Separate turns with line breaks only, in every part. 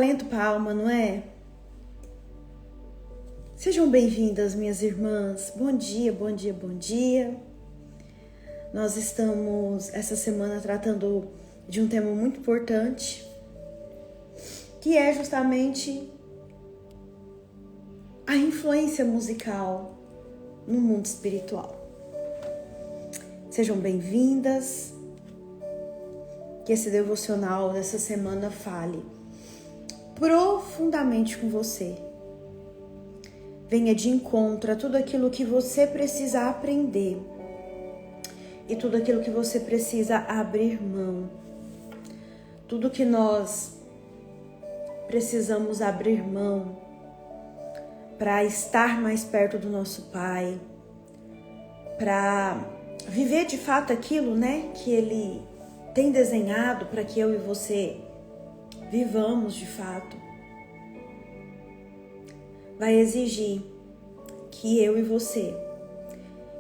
acalento para a alma, não é? Sejam bem-vindas, minhas irmãs. Bom dia, bom dia, bom dia. Nós estamos essa semana tratando de um tema muito importante, que é justamente a influência musical no mundo espiritual. Sejam bem-vindas. Que esse devocional dessa semana fale profundamente com você. Venha de encontro a tudo aquilo que você precisa aprender e tudo aquilo que você precisa abrir mão. Tudo que nós precisamos abrir mão para estar mais perto do nosso Pai, para viver de fato aquilo, que Ele tem desenhado para que eu e você vivamos de fato. Vai exigir que eu e você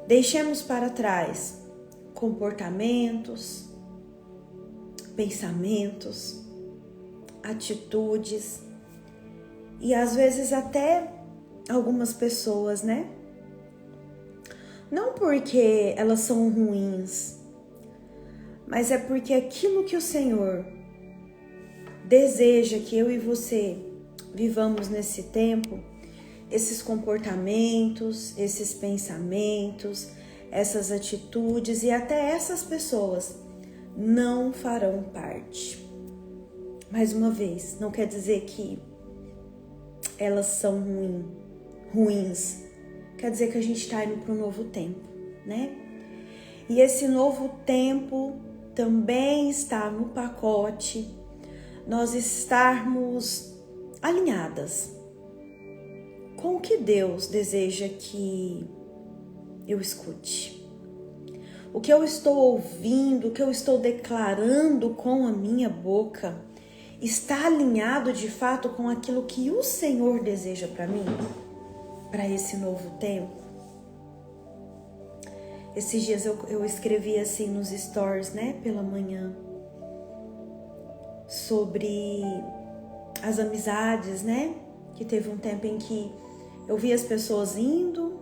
deixemos para trás comportamentos, pensamentos, atitudes e às vezes até algumas pessoas, Não porque elas são ruins, mas é porque aquilo que o Senhor deseja que eu e você vivamos nesse tempo, esses comportamentos, esses pensamentos, essas atitudes e até essas pessoas não farão parte. Mais uma vez, não quer dizer que elas são ruins. Quer dizer que a gente está indo para um novo tempo, E esse novo tempo também está no pacote nós estarmos alinhadas com o que Deus deseja que eu escute. O que eu estou ouvindo, o que eu estou declarando com a minha boca, está alinhado de fato com aquilo que o Senhor deseja para mim, para esse novo tempo? Esses dias eu escrevi assim nos stories, pela manhã, sobre as amizades, Que teve um tempo em que eu vi as pessoas indo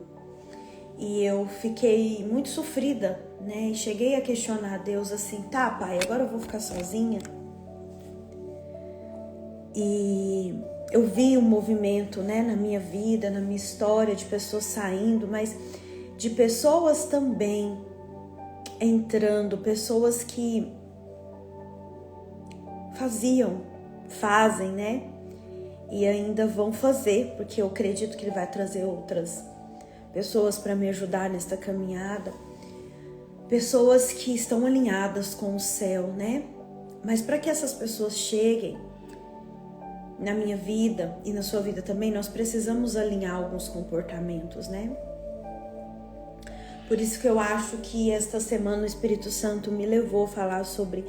e eu fiquei muito sofrida, E cheguei a questionar a Deus assim, tá, Pai, agora eu vou ficar sozinha? E eu vi um movimento, na minha vida, na minha história, de pessoas saindo, mas de pessoas também entrando, pessoas que fazem, E ainda vão fazer, porque eu acredito que Ele vai trazer outras pessoas para me ajudar nesta caminhada. Pessoas que estão alinhadas com o céu, Mas para que essas pessoas cheguem na minha vida e na sua vida também, nós precisamos alinhar alguns comportamentos, Por isso que eu acho que esta semana o Espírito Santo me levou a falar sobre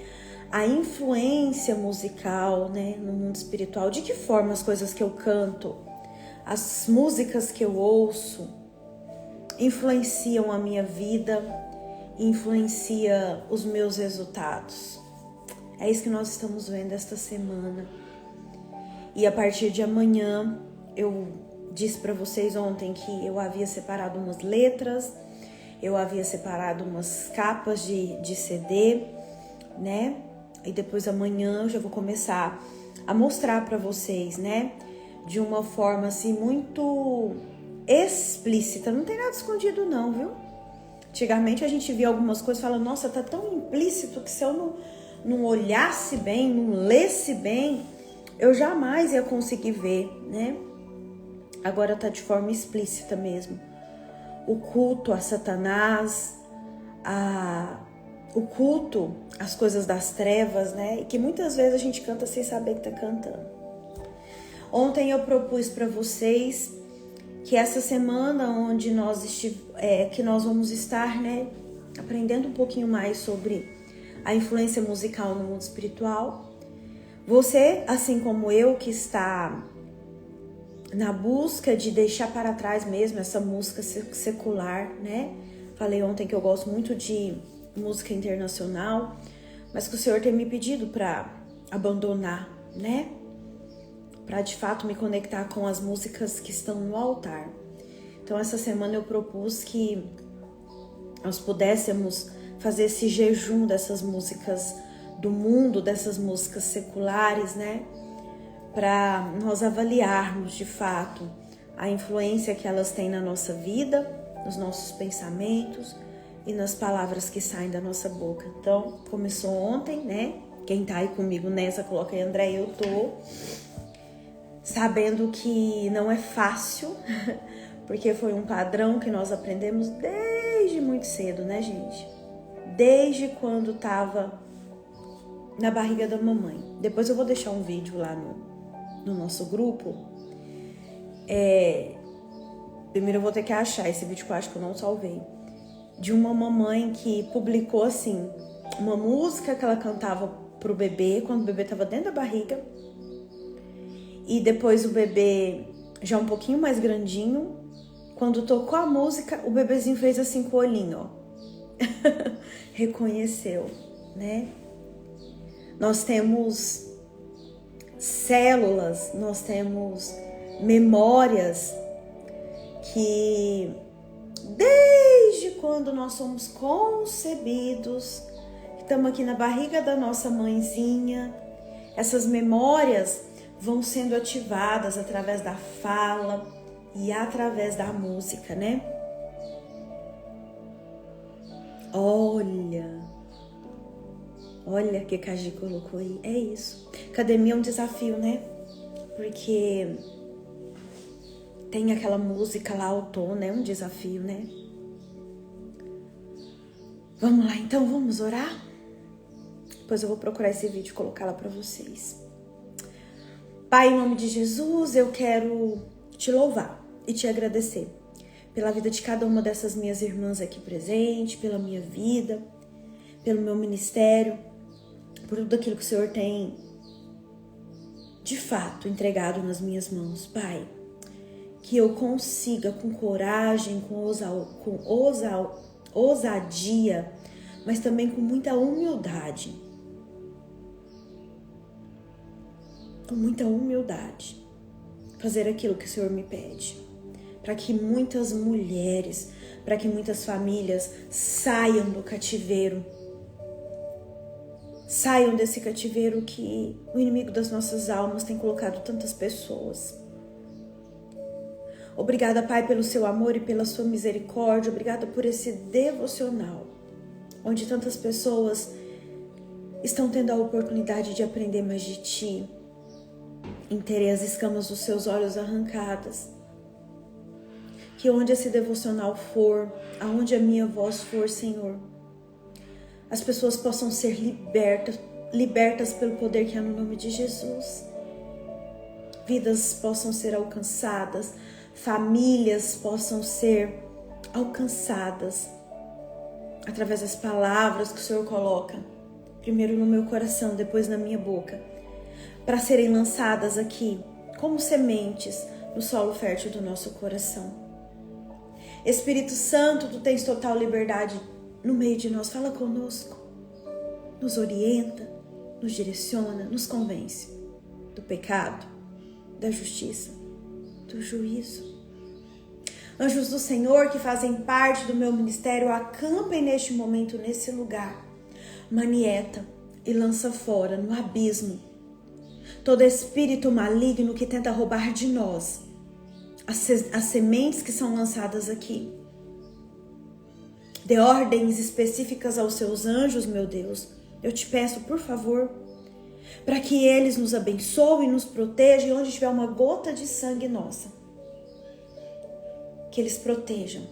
a influência musical, no mundo espiritual. De que forma as coisas que eu canto, as músicas que eu ouço, influenciam a minha vida, influencia os meus resultados. É isso que nós estamos vendo esta semana. E a partir de amanhã, eu disse para vocês ontem que eu havia separado umas letras, eu havia separado umas capas de CD, E depois amanhã eu já vou começar a mostrar para vocês, De uma forma assim muito explícita. Não tem nada escondido não, viu? Antigamente a gente via algumas coisas e falava, nossa, tá tão implícito que se eu não olhasse bem, não lesse bem, eu jamais ia conseguir ver, Agora tá de forma explícita mesmo. O culto a Satanás, o culto às coisas das trevas, E que muitas vezes a gente canta sem saber que tá cantando. Ontem eu propus para vocês que essa semana onde que nós vamos estar, aprendendo um pouquinho mais sobre a influência musical no mundo espiritual. Você, assim como eu, que está na busca de deixar para trás mesmo essa música secular, Falei ontem que eu gosto muito de música internacional, mas que o Senhor tem me pedido para abandonar, para de fato me conectar com as músicas que estão no altar. Então essa semana eu propus que nós pudéssemos fazer esse jejum dessas músicas do mundo, dessas músicas seculares, né? Para nós avaliarmos de fato a influência que elas têm na nossa vida, nos nossos pensamentos e nas palavras que saem da nossa boca. Então, começou ontem, né? Quem tá aí comigo nessa, coloca aí, André, eu tô sabendo que não é fácil, porque foi um padrão que nós aprendemos desde muito cedo, né, gente? Desde quando tava na barriga da mamãe. Depois eu vou deixar um vídeo lá no nosso grupo. Primeiro eu vou ter que achar esse vídeo que eu acho que eu não salvei. De uma mamãe que publicou assim, uma música que ela cantava pro bebê, quando o bebê tava dentro da barriga. E depois o bebê já um pouquinho mais grandinho, quando tocou a música, o bebezinho fez assim com o olhinho, ó. Reconheceu, né? Nós temos células, nós temos memórias que desde quando nós somos concebidos, estamos aqui na barriga da nossa mãezinha, essas memórias vão sendo ativadas através da fala e através da música, né? Olha o que a Gi colocou aí. É isso. Academia é um desafio, né? Porque tem aquela música lá, o tom, né? Um desafio, né? Vamos lá, então, vamos orar? Depois eu vou procurar esse vídeo e colocar lá pra vocês. Pai, em nome de Jesus, eu quero te louvar e te agradecer pela vida de cada uma dessas minhas irmãs aqui presente, pela minha vida, pelo meu ministério, por tudo aquilo que o Senhor tem, de fato, entregado nas minhas mãos. Pai, que eu consiga com coragem, com ousadia, mas também com muita humildade, fazer aquilo que o Senhor me pede, para que muitas mulheres, para que muitas famílias saiam do cativeiro, saiam desse cativeiro que o inimigo das nossas almas tem colocado tantas pessoas. Obrigada, Pai, pelo seu amor e pela sua misericórdia. Obrigada por esse devocional, onde tantas pessoas estão tendo a oportunidade de aprender mais de Ti, em terem as escamas dos seus olhos arrancadas. Que onde esse devocional for, aonde a minha voz for, Senhor, as pessoas possam ser libertas pelo poder que há no nome de Jesus. Vidas possam ser alcançadas, famílias possam ser alcançadas através das palavras que o Senhor coloca, primeiro no meu coração, depois na minha boca, para serem lançadas aqui como sementes no solo fértil do nosso coração. Espírito Santo, Tu tens total liberdade no meio de nós. Fala conosco, nos orienta, nos direciona, nos convence do pecado, da justiça, do juízo. Anjos do Senhor que fazem parte do meu ministério, acampem neste momento, nesse lugar. Manieta e lança fora no abismo todo espírito maligno que tenta roubar de nós as sementes que são lançadas aqui. Dê ordens específicas aos seus anjos, meu Deus. Eu te peço, por favor, para que eles nos abençoem, nos protejam, e onde tiver uma gota de sangue nossa, que eles protejam.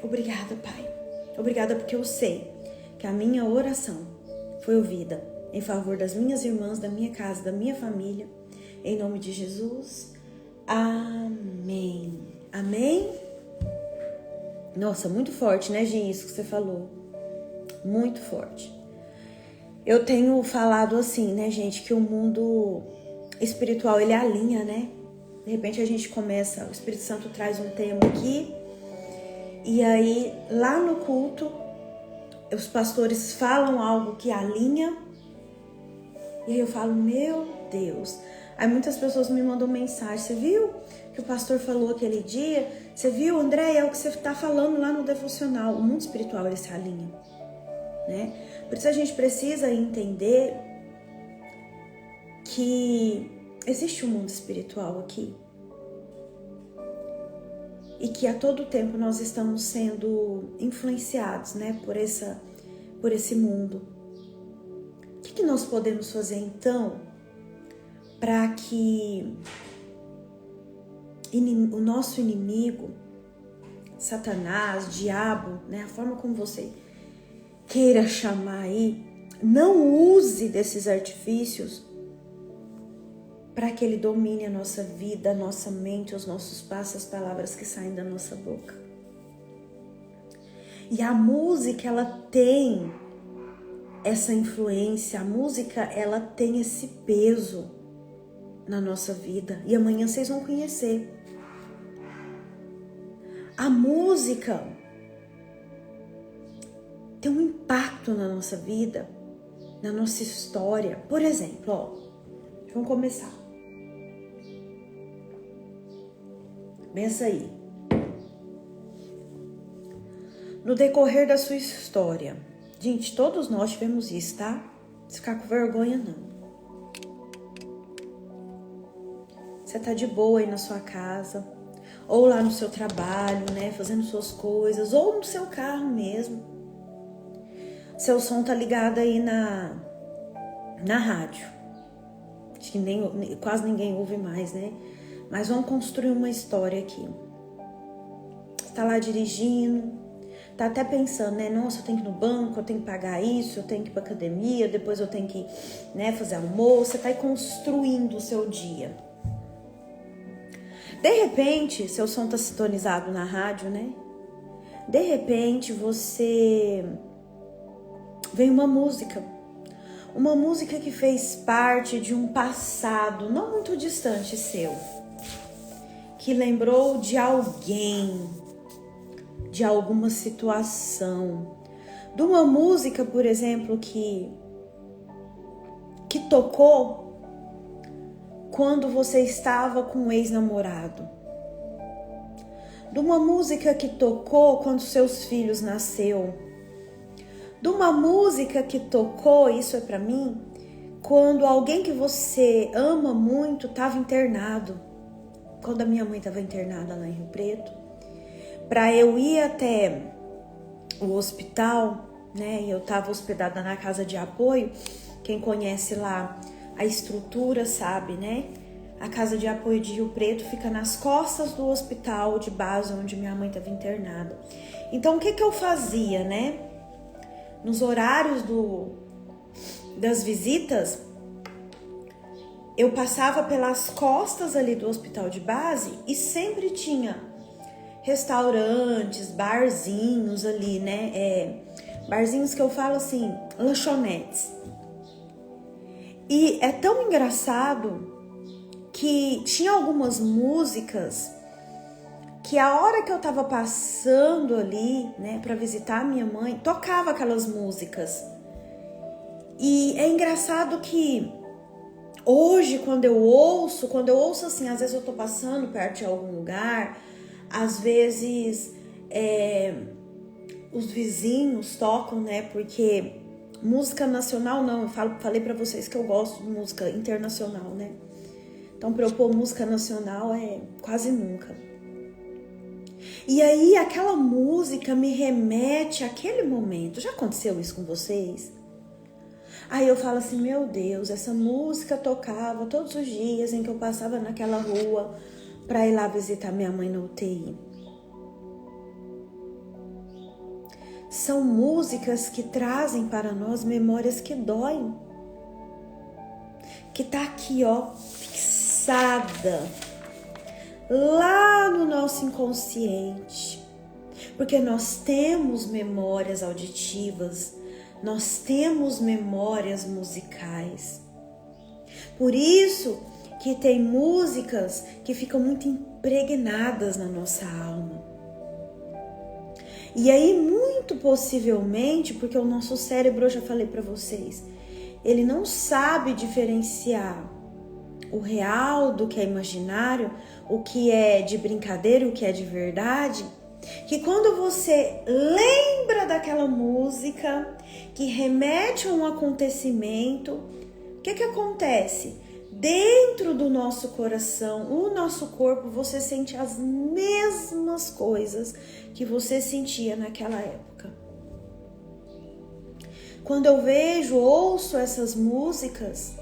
Obrigada, Pai. Obrigada porque eu sei que a minha oração foi ouvida em favor das minhas irmãs, da minha casa, da minha família. Em nome de Jesus. Amém. Amém? Nossa, muito forte, né, Gi? Isso que você falou. Muito forte. Eu tenho falado assim, né, gente, que o mundo espiritual, ele alinha, né? De repente a gente começa, o Espírito Santo traz um tema aqui, e aí lá no culto, os pastores falam algo que alinha, e aí eu falo, meu Deus, Aí muitas pessoas me mandam mensagem: você viu que o pastor falou aquele dia? Você viu, André? É o que você está falando lá no devocional. O mundo espiritual, ele se alinha, né? Por isso a gente precisa entender que existe um mundo espiritual aqui. E que a todo tempo nós estamos sendo influenciados, né, por esse mundo. O que nós podemos fazer então para que o nosso inimigo, Satanás, diabo, né, a forma como você queira chamar aí, não use desses artifícios para que ele domine a nossa vida, a nossa mente, os nossos passos, as palavras que saem da nossa boca. E a música, ela tem essa influência, a música, ela tem esse peso na nossa vida. E amanhã vocês vão conhecer. A música tem um impacto na nossa vida, na nossa história. Por exemplo, ó, vamos começar. Pensa aí. No decorrer da sua história, gente, todos nós tivemos isso, tá? Não se ficar com vergonha, não. Você tá de boa aí na sua casa, ou lá no seu trabalho, né, fazendo suas coisas, ou no seu carro mesmo. Seu som tá ligado aí na rádio. Acho que quase ninguém ouve mais, né? Mas vamos construir uma história aqui. Você tá lá dirigindo, tá até pensando, né? Nossa, eu tenho que ir no banco, eu tenho que pagar isso, eu tenho que ir pra academia, depois eu tenho que, né, fazer almoço. Você tá aí construindo o seu dia. De repente, seu som tá sintonizado na rádio, né? De repente, vem uma música que fez parte de um passado não muito distante seu, que lembrou de alguém, de alguma situação, de uma música, por exemplo, que tocou quando você estava com um ex-namorado, de uma música que tocou quando seus filhos nasceram, de uma música que tocou, isso é pra mim, quando alguém que você ama muito estava internado. Quando a minha mãe estava internada lá em Rio Preto, para eu ir até o hospital, né? Eu estava hospedada na casa de apoio. Quem conhece lá a estrutura sabe, né? A casa de apoio de Rio Preto fica nas costas do hospital de base onde minha mãe estava internada. Então, o que eu fazia, né? Nos horários das visitas, eu passava pelas costas ali do hospital de base e sempre tinha restaurantes, barzinhos ali, né? Barzinhos que eu falo assim, lanchonetes. E é tão engraçado que tinha algumas músicas que a hora que eu tava passando ali, né, pra visitar a minha mãe, tocava aquelas músicas. E é engraçado que hoje, quando eu ouço assim, às vezes eu tô passando perto de algum lugar, às vezes os vizinhos tocam, né, porque música nacional não, eu falei pra vocês que eu gosto de música internacional, né, então pra eu pôr música nacional é quase nunca. E aí aquela música me remete àquele momento. Já aconteceu isso com vocês? Aí eu falo assim, meu Deus, essa música tocava todos os dias em que eu passava naquela rua para ir lá visitar minha mãe na UTI. São músicas que trazem para nós memórias que doem. Que tá aqui, ó, fixada lá no nosso inconsciente. Porque nós temos memórias auditivas, nós temos memórias musicais. Por isso que tem músicas que ficam muito impregnadas na nossa alma. E aí, muito possivelmente, porque o nosso cérebro, eu já falei para vocês, ele não sabe diferenciar o real do que é imaginário, o que é de brincadeira e o que é de verdade, que quando você lembra daquela música que remete a um acontecimento, o que acontece? Dentro do nosso coração, o nosso corpo, você sente as mesmas coisas que você sentia naquela época. Quando eu vejo, ouço essas músicas,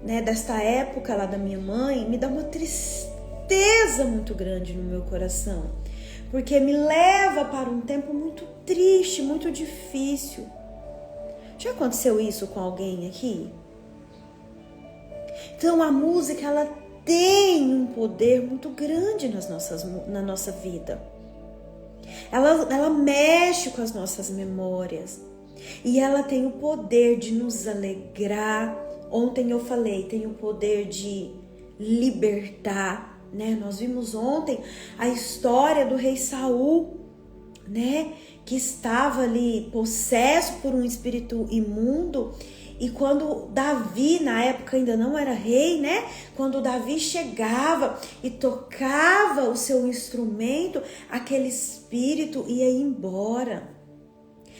né, desta época lá da minha mãe, me dá uma tristeza muito grande no meu coração, porque me leva para um tempo muito triste, muito difícil. Já aconteceu isso com alguém aqui? Então a música, ela tem um poder muito grande na nossa vida. Ela mexe com as nossas memórias e ela tem o poder de nos alegrar. Ontem eu falei, tem o poder de libertar, né? Nós vimos ontem a história do rei Saul, né? Que estava ali possesso por um espírito imundo. E quando Davi, na época ainda não era rei, né? Quando Davi chegava e tocava o seu instrumento, aquele espírito ia embora.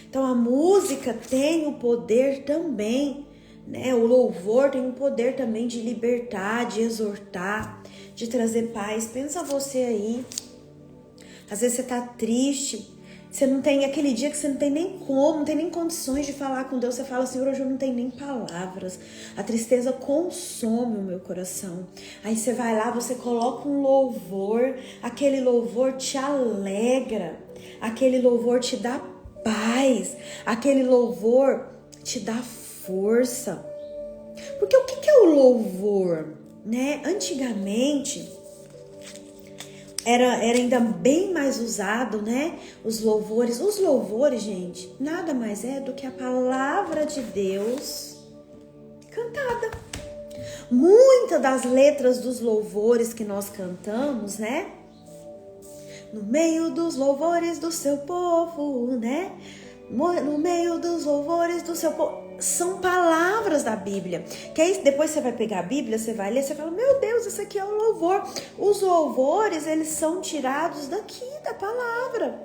Então a música tem o poder também, né? O louvor tem o poder também de libertar, de exortar, de trazer paz. Pensa você aí, às vezes você tá triste, você não tem aquele dia que você não tem nem como, não tem nem condições de falar com Deus. Você fala, Senhor, hoje eu não tenho nem palavras. A tristeza consome o meu coração. Aí você vai lá, você coloca um louvor, aquele louvor te alegra, aquele louvor te dá paz, aquele louvor te dá força. Porque o que é o louvor, né? Antigamente era ainda bem mais usado, né? Os louvores, gente, nada mais é do que a palavra de Deus cantada. Muitas das letras dos louvores que nós cantamos, né? No meio dos louvores do seu povo, né? No meio dos louvores do seu povo. São palavras da Bíblia. Que aí depois você vai pegar a Bíblia, você vai ler, você fala, meu Deus, isso aqui é um louvor. Os louvores, eles são tirados daqui, da palavra.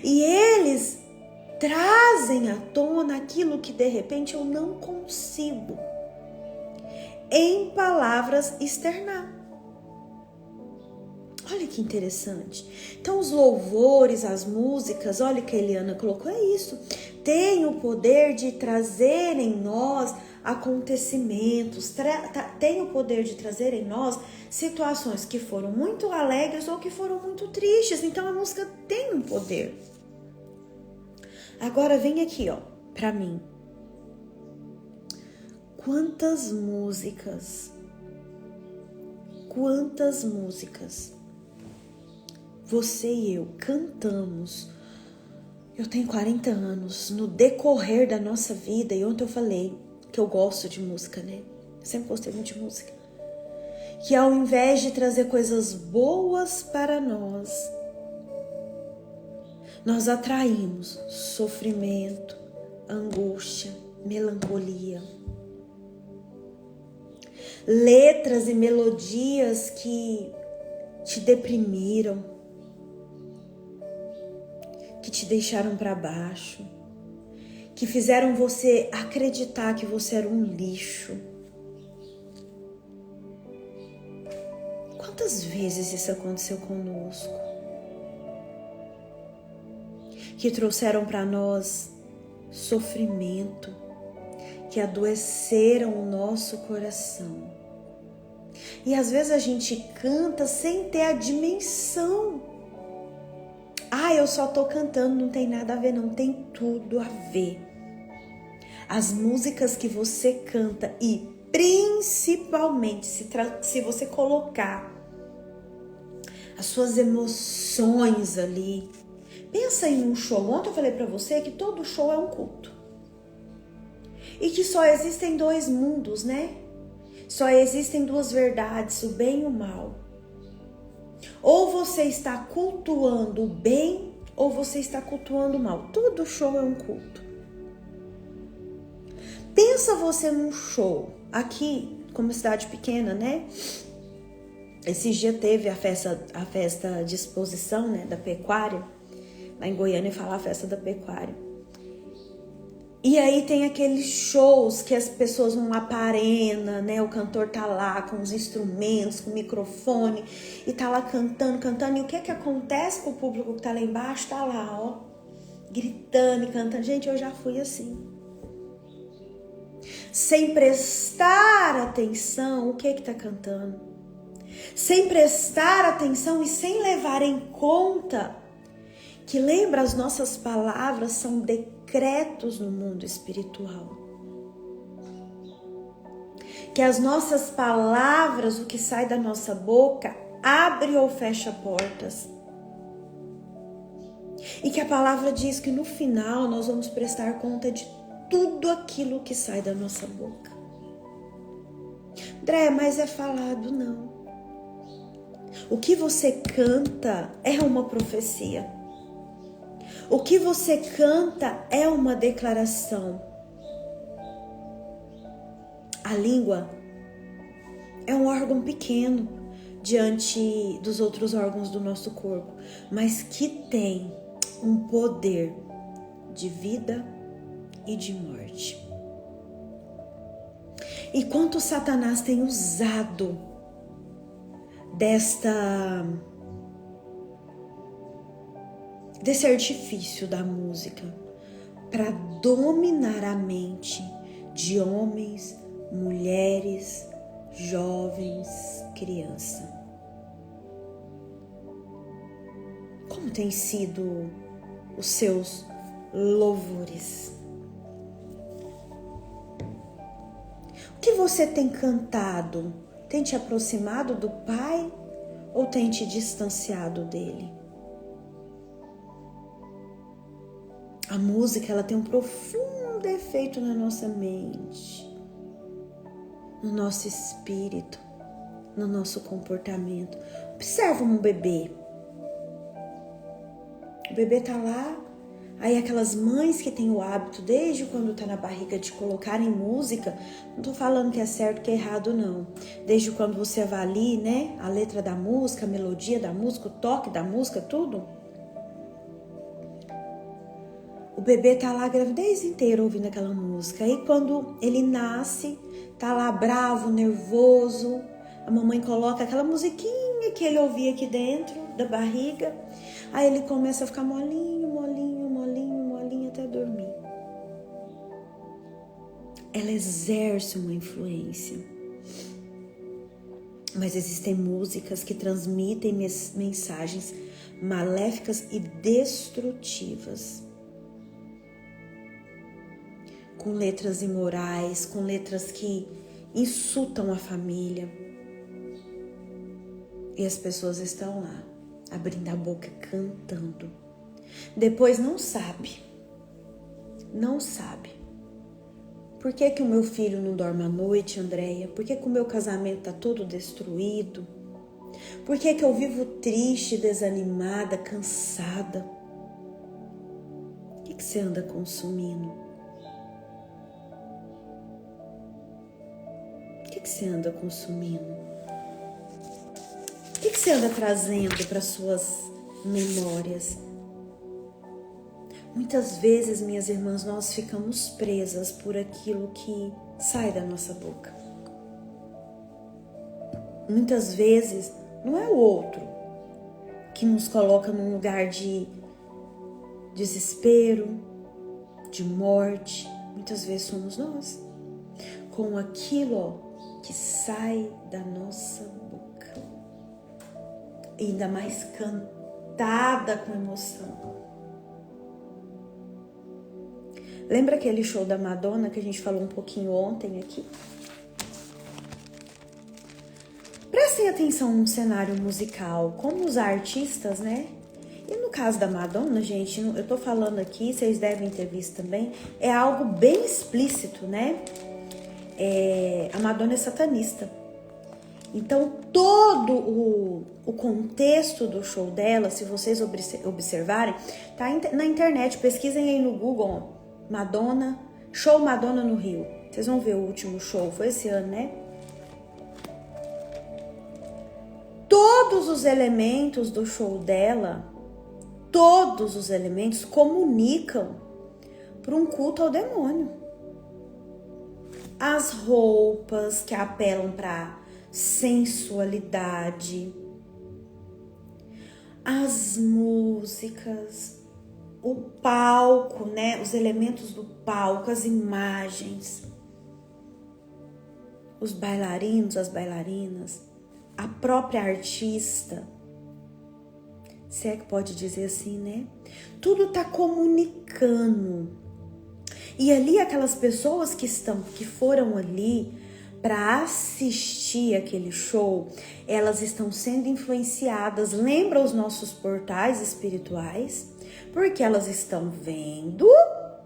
E eles trazem à tona aquilo que de repente eu não consigo, em palavras, externar. Olha que interessante. Então os louvores, as músicas, olha que a Eliana colocou, é isso. Tem o poder de trazer em nós acontecimentos, tem o poder de trazer em nós situações que foram muito alegres ou que foram muito tristes. Então a música tem um poder. Agora vem aqui, ó, pra mim. Quantas músicas você e eu cantamos. Eu tenho 40 anos, no decorrer da nossa vida, e ontem eu falei que eu gosto de música, né? Eu sempre gostei muito de música. Que ao invés de trazer coisas boas para nós atraímos sofrimento, angústia, melancolia. Letras e melodias que te deprimiram, que te deixaram para baixo, que fizeram você acreditar que você era um lixo. Quantas vezes isso aconteceu conosco? Que trouxeram para nós sofrimento, que adoeceram o nosso coração. E às vezes a gente canta sem ter a dimensão. Eu só tô cantando, não tem nada a ver, não, tem tudo a ver. As músicas que você canta e principalmente se você colocar as suas emoções ali. Pensa em um show. Ontem eu falei pra você que todo show é um culto. E que só existem dois mundos, né? Só existem duas verdades, o bem e o mal. Ou você está cultuando o bem, ou você está cultuando o mal. Todo show é um culto. Pensa você num show aqui, como cidade pequena, né? Esses dias teve a festa de exposição, né, da pecuária. Lá em Goiânia fala a festa da pecuária. E aí tem aqueles shows que as pessoas vão lá pra arena, né? O cantor tá lá com os instrumentos, com o microfone, e tá lá cantando. E o que acontece com o público que tá lá embaixo? Tá lá, ó, gritando e cantando. Gente, eu já fui assim. Sem prestar atenção, o que tá cantando? Sem prestar atenção e sem levar em conta que, lembra, as nossas palavras são decretos no mundo espiritual. Que as nossas palavras, o que sai da nossa boca, abre ou fecha portas. E que a palavra diz que no final nós vamos prestar conta de tudo aquilo que sai da nossa boca. André, mas é falado? Não. O que você canta é uma profecia. O que você canta é uma declaração. A língua é um órgão pequeno diante dos outros órgãos do nosso corpo, mas que tem um poder de vida e de morte. E quanto Satanás tem usado desse artifício da música para dominar a mente de homens, mulheres, jovens, crianças. Como tem sido os seus louvores? O que você tem cantado? Tem te aproximado do Pai ou tem te distanciado dele? A música, ela tem um profundo efeito na nossa mente, no nosso espírito, no nosso comportamento. Observa um bebê. O bebê tá lá, aí aquelas mães que têm o hábito desde quando tá na barriga de colocarem música, não tô falando que é certo, que é errado, não. Desde quando você avalie, né, a letra da música, a melodia da música, o toque da música, tudo. O bebê tá lá a gravidez inteira ouvindo aquela música. Aí quando ele nasce, tá lá bravo, nervoso, a mamãe coloca aquela musiquinha que ele ouvia aqui dentro da barriga. Aí ele começa a ficar molinho, molinho, molinho, molinho até dormir. Ela exerce uma influência. Mas existem músicas que transmitem mensagens maléficas e destrutivas. Com letras imorais, com letras que insultam a família. E as pessoas estão lá, abrindo a boca, cantando. Depois não sabe. Por que que o meu filho não dorme à noite, Andréia? Por que que o meu casamento está todo destruído? Por que que eu vivo triste, desanimada, cansada? O que que você anda consumindo? O que você anda consumindo? O que você anda trazendo para suas memórias? Muitas vezes, minhas irmãs, nós ficamos presas por aquilo que sai da nossa boca. Muitas vezes, não é o outro que nos coloca num lugar de desespero, de morte. Muitas vezes somos nós, com aquilo, ó, que sai da nossa boca, ainda mais cantada com emoção. Lembra aquele show da Madonna que a gente falou um pouquinho ontem aqui? Prestem atenção no cenário musical, como os artistas, né? E no caso da Madonna, gente, eu tô falando aqui, vocês devem ter visto também, é algo bem explícito, né? A Madonna é satanista. Então, todo o contexto do show dela, se vocês observarem, tá na internet. Pesquisem aí no Google, Madonna, show Madonna no Rio. Vocês vão ver o último show, foi esse ano, né? Todos os elementos do show dela, todos os elementos comunicam para um culto ao demônio. As roupas que apelam para sensualidade, as músicas, o palco, né? Os elementos do palco, as imagens, os bailarinos, as bailarinas, a própria artista, se é que pode dizer assim, né? Tudo tá comunicando. E ali aquelas pessoas que foram ali para assistir aquele show, elas estão sendo influenciadas, lembra os nossos portais espirituais? Porque elas estão vendo,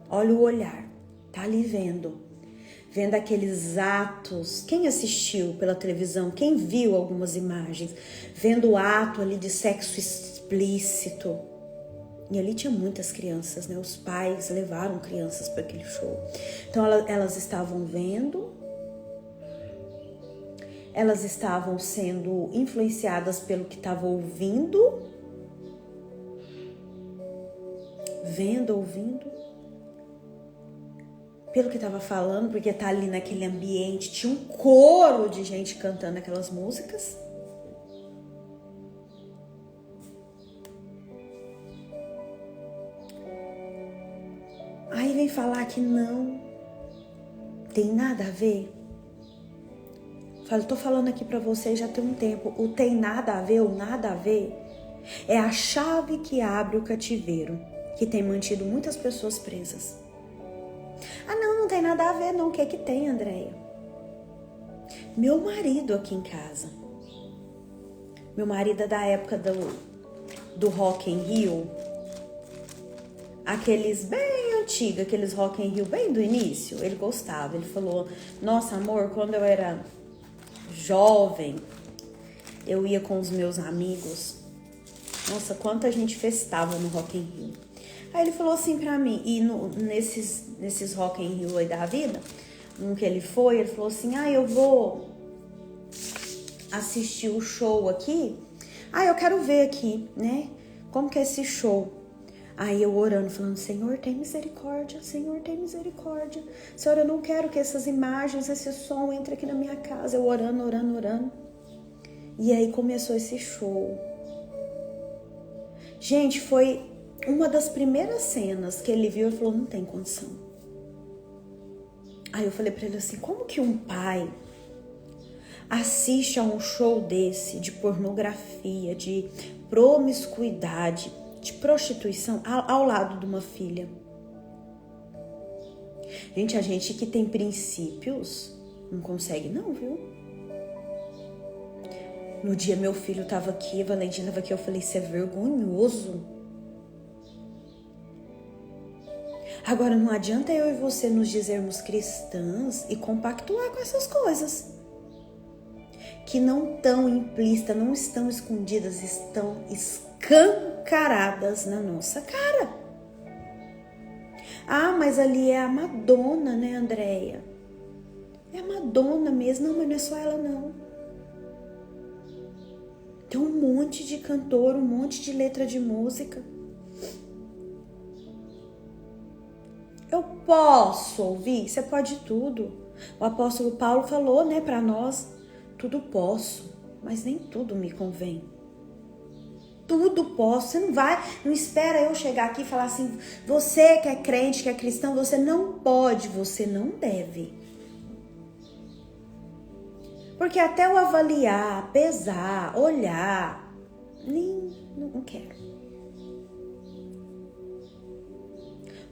olha o olhar, tá ali vendo aqueles atos. Quem assistiu pela televisão, quem viu algumas imagens, vendo o ato ali de sexo explícito. E ali tinha muitas crianças, né? Os pais levaram crianças para aquele show. Então elas estavam vendo, elas estavam sendo influenciadas pelo que estavam ouvindo, vendo, ouvindo, pelo que estava falando, porque tá ali naquele ambiente, tinha um coro de gente cantando aquelas músicas. Aí vem falar que não tem nada a ver. Eu tô falando aqui pra vocês já tem um tempo. O tem nada a ver, o nada a ver, é a chave que abre o cativeiro, que tem mantido muitas pessoas presas. Ah, não tem nada a ver não. O que é que tem, Andréia? Meu marido aqui em casa. Meu marido é da época do Rock in Rio. Aqueles bem antigos, aqueles Rock in Rio bem do início. Ele gostava, ele falou, nossa amor, quando eu era jovem, eu ia com os meus amigos. Nossa, quanta gente festava no Rock in Rio. Aí ele falou assim pra mim, e nesses Rock in Rio aí da vida, um que ele falou assim, eu vou assistir o show aqui. Eu quero ver aqui, né? Como que é esse show? Aí eu orando, falando, Senhor, tem misericórdia, Senhor, tem misericórdia. Senhor, eu não quero que essas imagens, esse som entre aqui na minha casa. Eu orando. E aí começou esse show. Gente, foi uma das primeiras cenas que ele viu e falou, não tem condição. Aí eu falei pra ele assim, como que um pai assiste a um show desse de pornografia, de promiscuidade, de prostituição ao lado de uma filha? Gente, a gente que tem princípios não consegue não, viu? No dia meu filho tava aqui, a Valentina tava aqui, eu falei, isso é vergonhoso. Agora, não adianta eu e você nos dizermos cristãs e compactuar com essas coisas que não estão implícitas, não estão escondidas, estão escancaradas na nossa cara. Mas ali é a Madonna, né, Andréia? É a Madonna mesmo. Não, mas não é só ela, não. Tem um monte de cantor, um monte de letra de música. Eu posso ouvir? Você pode tudo. O apóstolo Paulo falou, né, para nós, tudo posso, mas nem tudo me convém. Tudo posso. Você não espera eu chegar aqui e falar assim, você que é crente, que é cristão, você não pode, você não deve. Porque até eu avaliar, pesar, olhar, não quero.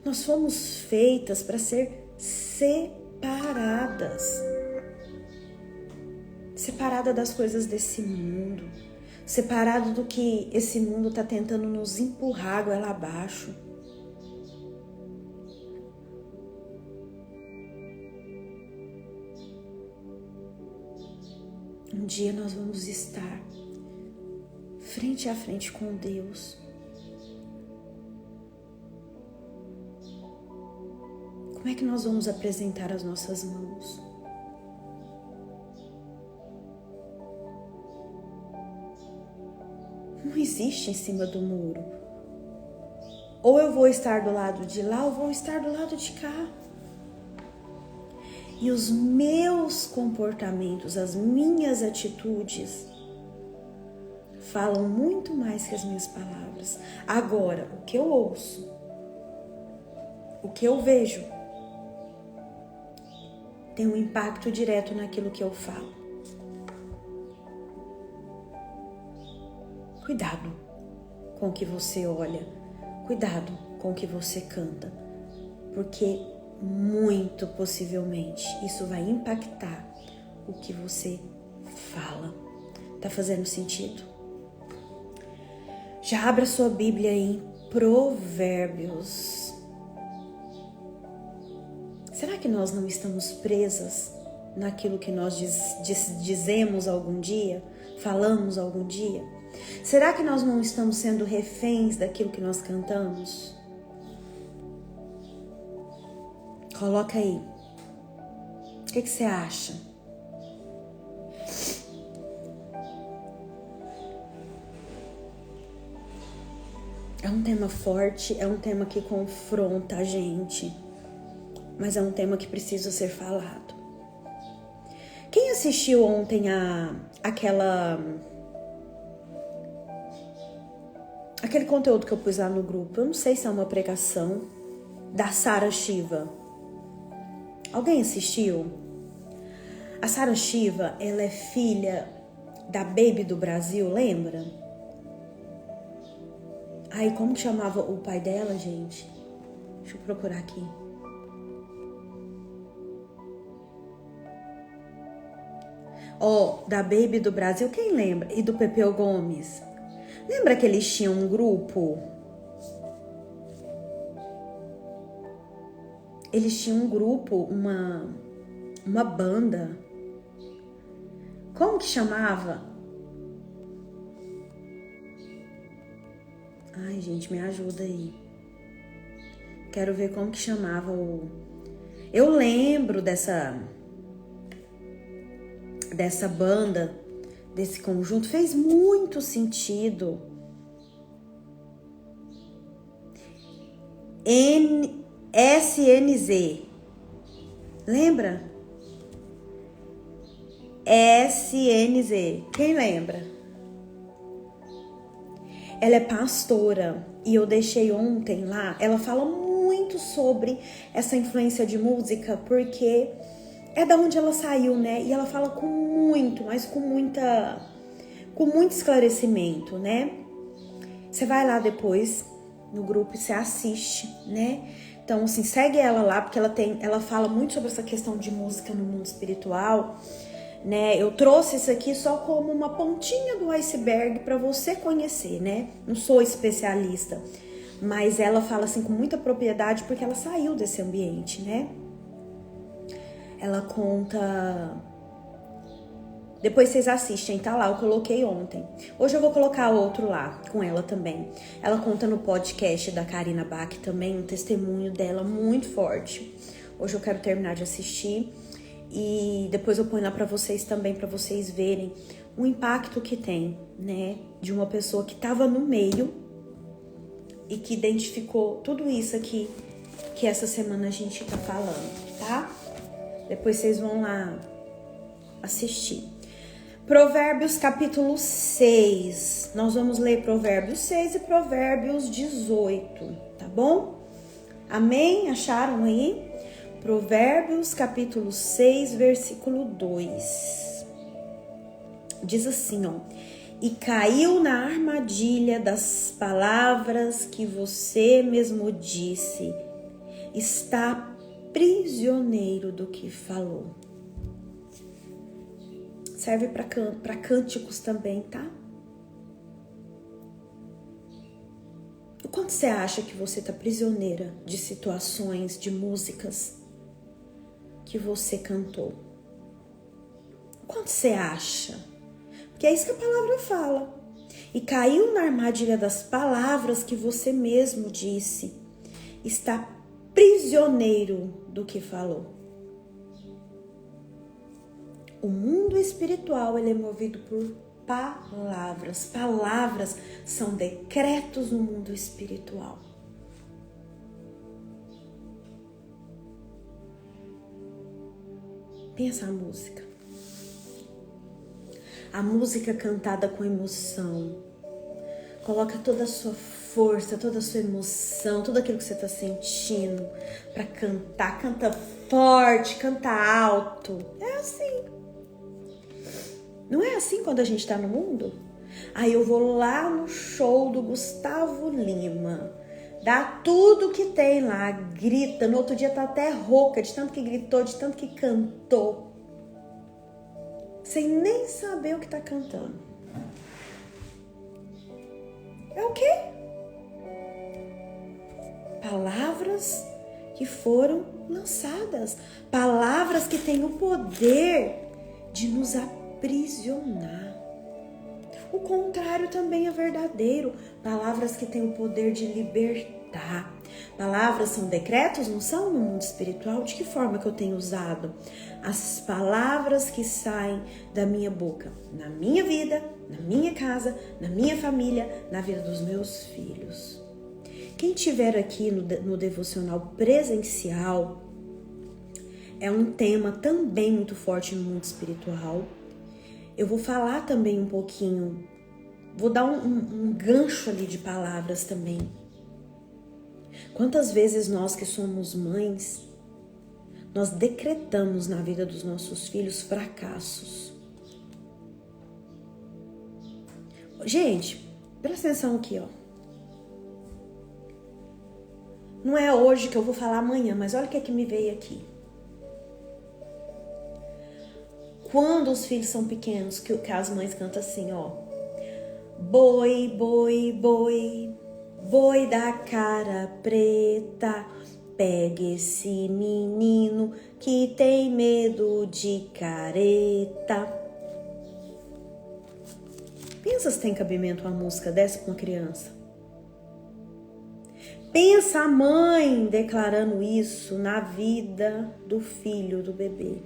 Nós fomos feitas para ser separadas. Separada das coisas desse mundo. Separado do que esse mundo está tentando nos empurrar goela abaixo. Um dia nós vamos estar frente a frente com Deus. Como como é que nós vamos apresentar as nossas mãos? Não existe em cima do muro. Ou eu vou estar do lado de lá, ou vou estar do lado de cá. E os meus comportamentos, as minhas atitudes, falam muito mais que as minhas palavras. Agora, o que eu ouço, o que eu vejo, tem um impacto direto naquilo que eu falo. Cuidado com o que você olha, cuidado com o que você canta, porque muito possivelmente isso vai impactar o que você fala. Tá fazendo sentido? Já abra sua Bíblia em Provérbios. Será que nós não estamos presas naquilo que nós dizemos algum dia, falamos algum dia? Será que nós não estamos sendo reféns daquilo que nós cantamos? Coloca aí. O que você acha? É um tema forte, é um tema que confronta a gente, mas é um tema que precisa ser falado. Quem assistiu ontem aquele conteúdo que eu pus lá no grupo? Eu não sei se é uma pregação da Sarah Shiva. Alguém assistiu? A Sarah Shiva, ela é filha da Baby do Brasil, lembra? Ai, como que chamava o pai dela, gente? Deixa eu procurar aqui. Da Baby do Brasil, quem lembra? E do Pepeu Gomes. Lembra que eles tinham um grupo? Eles tinham um grupo, uma banda. Como que chamava? Ai, gente, me ajuda aí. Quero ver como que chamava Eu lembro dessa banda, desse conjunto, fez muito sentido. SNZ. Lembra? SNZ. Quem lembra? Ela é pastora e eu deixei ontem lá. Ela fala muito sobre essa influência de música, porque é da onde ela saiu, né? E ela fala com muito esclarecimento, né? Você vai lá depois no grupo e você assiste, né? Então, assim, segue ela lá, porque ela fala muito sobre essa questão de música no mundo espiritual, né? Eu trouxe isso aqui só como uma pontinha do iceberg para você conhecer, né? Não sou especialista, mas ela fala assim com muita propriedade porque ela saiu desse ambiente, né? Ela conta... Depois vocês assistem, tá lá, eu coloquei ontem. Hoje eu vou colocar outro lá, com ela também. Ela conta no podcast da Karina Bach também, um testemunho dela muito forte. Hoje eu quero terminar de assistir e depois eu ponho lá pra vocês também, pra vocês verem o impacto que tem, né? De uma pessoa que tava no meio e que identificou tudo isso aqui que essa semana a gente tá falando, tá? Depois vocês vão lá assistir. Provérbios capítulo 6. Nós vamos ler Provérbios 6 e Provérbios 18, tá bom? Amém? Acharam aí? Provérbios capítulo 6, versículo 2. Diz assim, ó: e caiu na armadilha das palavras que você mesmo disse, está prisioneiro do que falou. Serve para cânticos também, tá? O quanto você acha que você tá prisioneira de situações, de músicas que você cantou? O quanto você acha? Porque é isso que a palavra fala. E caiu na armadilha das palavras que você mesmo disse. Está prisioneiro do que falou. O mundo espiritual, ele é movido por palavras. Palavras são decretos no mundo espiritual. Pensa a música. A música cantada com emoção. Coloca toda a sua força, toda a sua emoção, tudo aquilo que você está sentindo para cantar. Canta forte, canta alto. É assim. Não é assim quando a gente está no mundo? Aí eu vou lá no show do Gustavo Lima, dá tudo que tem lá, grita, no outro dia tá até rouca, de tanto que gritou, de tanto que cantou, sem nem saber o que tá cantando. É o quê? Palavras que foram lançadas, palavras que têm o poder de nos aprisionar. O contrário também é verdadeiro. Palavras que têm o poder de libertar. Palavras são decretos, não são no mundo espiritual? De que forma que eu tenho usado as palavras que saem da minha boca? Na minha vida, na minha casa, na minha família, na vida dos meus filhos. Quem estiver aqui no devocional presencial, é um tema também muito forte no mundo espiritual. Eu vou falar também um pouquinho, vou dar um gancho ali de palavras também. Quantas vezes nós que somos mães, nós decretamos na vida dos nossos filhos fracassos. Gente, presta atenção aqui, ó. Não é hoje que eu vou falar amanhã, mas olha o que é que me veio aqui. Quando os filhos são pequenos, que as mães cantam assim, ó. Boi, boi, boi, boi da cara preta, pega esse menino que tem medo de careta. Pensa se tem cabimento uma música dessa com uma criança. Pensa a mãe declarando isso na vida do filho, do bebê.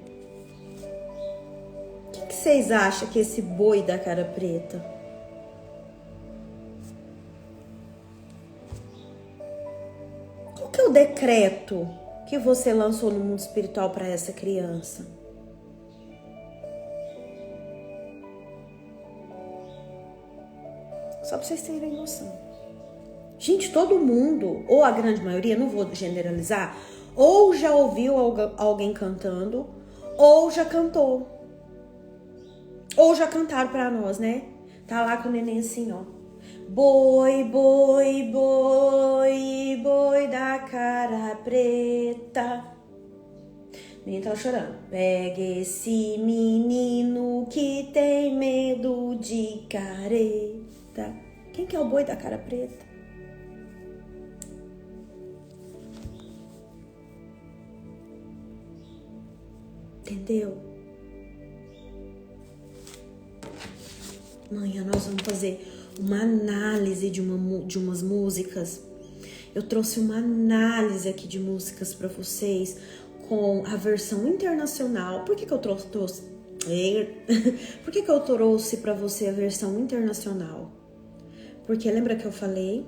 O que vocês acham que esse boi da cara preta? Qual que é o decreto que você lançou no mundo espiritual para essa criança? Só para vocês terem noção. Gente, todo mundo, ou a grande maioria, não vou generalizar, ou já ouviu alguém cantando, ou já cantou. Ou já cantaram pra nós, né? Tá lá com o neném assim, ó. Boi, boi, boi, boi da cara preta. O menino tava chorando. Pega esse menino que tem medo de careta. Quem que é o boi da cara preta? Entendeu? Amanhã nós vamos fazer uma análise de umas músicas. Eu trouxe uma análise aqui de músicas para vocês com a versão internacional. Por que eu trouxe? Por que eu trouxe para você a versão internacional? Porque lembra que eu falei?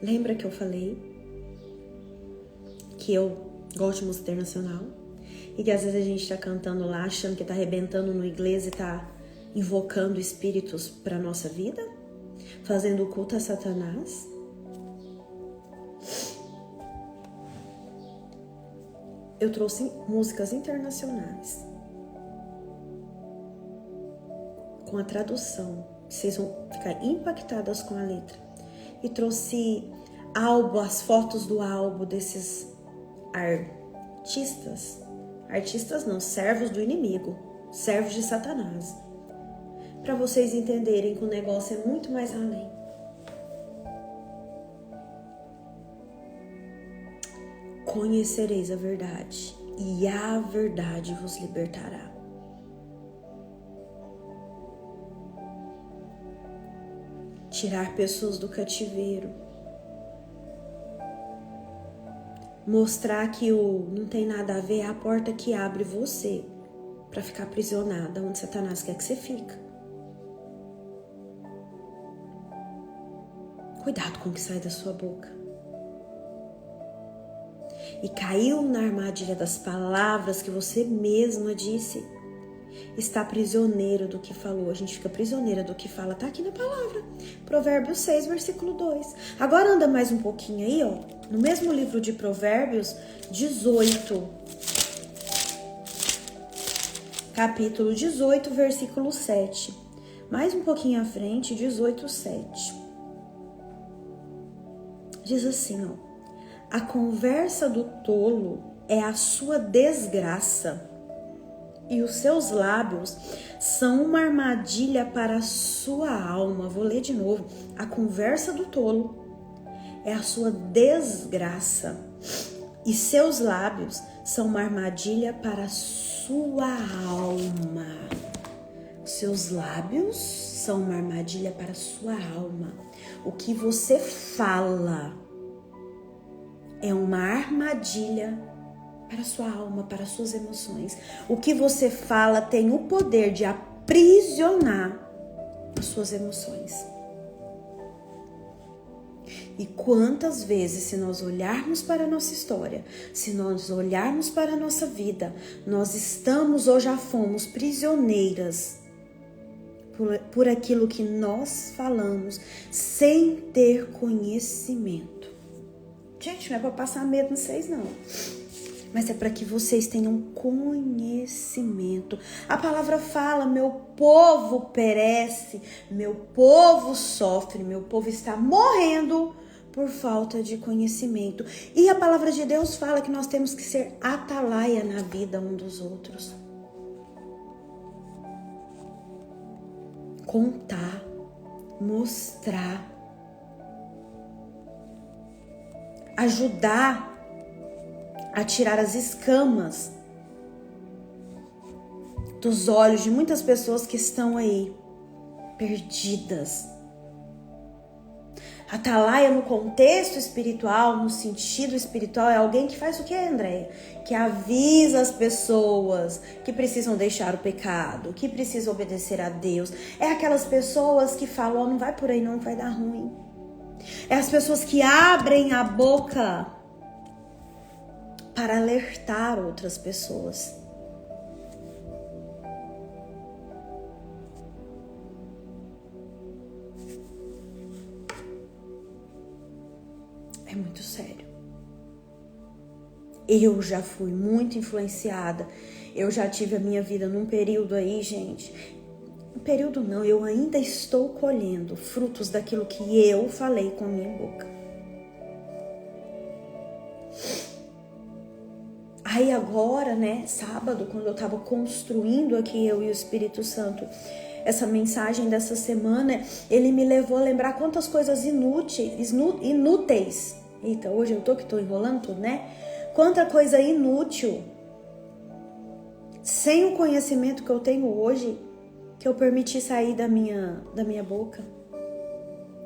Lembra que eu falei que eu gosto de música internacional? E que às vezes a gente tá cantando lá, achando que tá arrebentando no inglês e tá invocando espíritos pra nossa vida? Fazendo culto a Satanás? Eu trouxe músicas internacionais com a tradução. Vocês vão ficar impactadas com a letra. E trouxe as fotos do álbum desses artistas. Artistas não, servos do inimigo, servos de Satanás. Para vocês entenderem que o negócio é muito mais além. Conhecereis a verdade, e a verdade vos libertará. Tirar pessoas do cativeiro mostrar que o não tem nada a ver é a porta que abre você para ficar aprisionada onde Satanás quer que você fique. Cuidado com o que sai da sua boca. E caiu na armadilha das palavras que você mesma disse. Está prisioneiro do que falou. A gente fica prisioneira do que fala. Tá aqui na palavra. Provérbios 6, versículo 2. Agora anda mais um pouquinho aí, ó. No mesmo livro de Provérbios 18. Capítulo 18, versículo 7. Mais um pouquinho à frente, 18, 7. Diz assim, ó. A conversa do tolo é a sua desgraça, e os seus lábios são uma armadilha para a sua alma. Vou ler de novo. A conversa do tolo é a sua desgraça, e seus lábios são uma armadilha para a sua alma. Seus lábios são uma armadilha para a sua alma. O que você fala é uma armadilha para a sua alma, para as suas emoções. O que você fala tem o poder de aprisionar as suas emoções. E quantas vezes, se nós olharmos para a nossa história, se nós olharmos para a nossa vida, nós estamos ou já fomos prisioneiras por aquilo que nós falamos sem ter conhecimento. Gente, não é para passar medo em vocês, não. Mas é para que vocês tenham conhecimento. A palavra fala, meu povo perece, meu povo sofre, meu povo está morrendo por falta de conhecimento. E a palavra de Deus fala que nós temos que ser atalaia na vida um dos outros. Contar, mostrar, ajudar a tirar as escamas dos olhos de muitas pessoas que estão aí perdidas. Atalaia no contexto espiritual, no sentido espiritual, é alguém que faz o que, Andréia? Que avisa as pessoas que precisam deixar o pecado, que precisam obedecer a Deus. É aquelas pessoas que falam, oh, não vai por aí não, vai dar ruim. É as pessoas que abrem a boca para alertar outras pessoas. É muito sério. Eu já fui muito influenciada. Eu já tive a minha vida num período aí, gente. Um período não, eu ainda estou colhendo frutos daquilo que eu falei com a minha boca. Aí agora, né, sábado, quando eu tava construindo aqui, eu e o Espírito Santo, essa mensagem dessa semana, ele me levou a lembrar quantas coisas inúteis. Eita, hoje eu tô enrolando tudo, né? Quanta coisa inútil, sem o conhecimento que eu tenho hoje, que eu permiti sair da minha boca,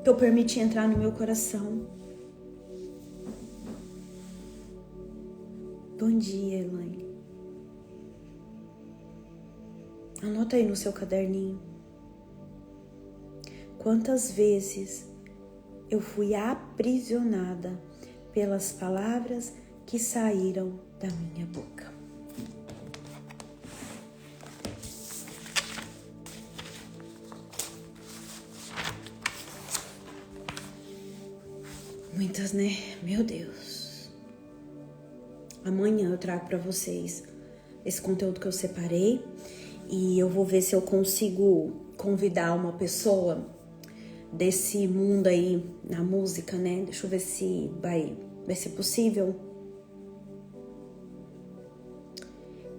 que eu permiti entrar no meu coração. Bom dia, Elaine. Anota aí no seu caderninho. Quantas vezes eu fui aprisionada pelas palavras que saíram da minha boca. Muitas, né? Meu Deus. Amanhã eu trago para vocês esse conteúdo que eu separei e eu vou ver se eu consigo convidar uma pessoa desse mundo aí na música, né? Deixa eu ver se vai ser possível.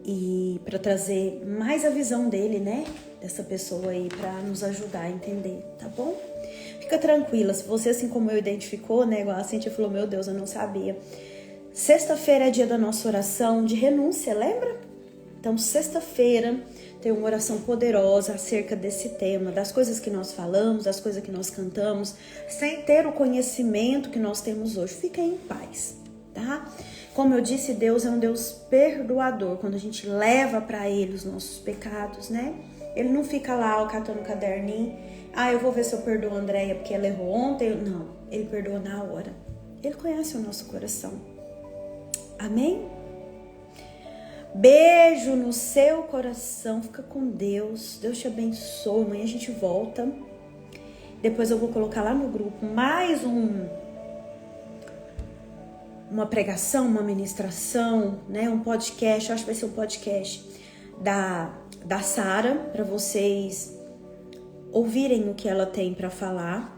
E para trazer mais a visão dele, né? Dessa pessoa aí para nos ajudar a entender, tá bom? Fica tranquila, se você assim como eu identificou, né? Igual a Cintia falou, meu Deus, eu não sabia. Sexta-feira é dia da nossa oração de renúncia, lembra? Então, sexta-feira tem uma oração poderosa acerca desse tema, das coisas que nós falamos, das coisas que nós cantamos, sem ter o conhecimento que nós temos hoje. Fiquem em paz, tá? Como eu disse, Deus é um Deus perdoador. Quando a gente leva para Ele os nossos pecados, né? Ele não fica lá catando um caderninho. Eu vou ver se eu perdoo a Andréia porque ela errou ontem. Não, Ele perdoa na hora. Ele conhece o nosso coração. Amém? Beijo no seu coração. Fica com Deus. Deus te abençoe. Amanhã a gente volta. Depois eu vou colocar lá no grupo mais uma pregação, uma ministração, né? Um podcast. Eu acho que vai ser um podcast da Sara, para vocês ouvirem o que ela tem para falar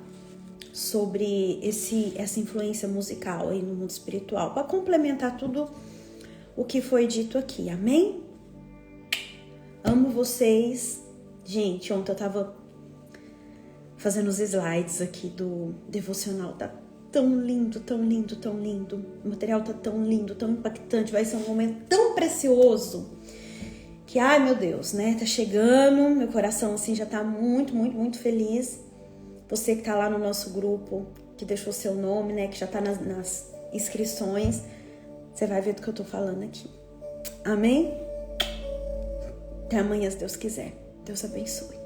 sobre essa influência musical aí no mundo espiritual, para complementar tudo o que foi dito aqui. Amém? Amo vocês. Gente, ontem eu tava fazendo os slides aqui do devocional. Tá tão lindo, tão lindo, tão lindo. O material tá tão lindo, tão impactante. Vai ser um momento tão precioso que, ai meu Deus, né? Tá chegando. Meu coração assim já tá muito, muito, muito feliz. Você que tá lá no nosso grupo, que deixou seu nome, né? Que já tá nas inscrições. Você vai ver do que eu tô falando aqui. Amém? Até amanhã, se Deus quiser. Deus abençoe.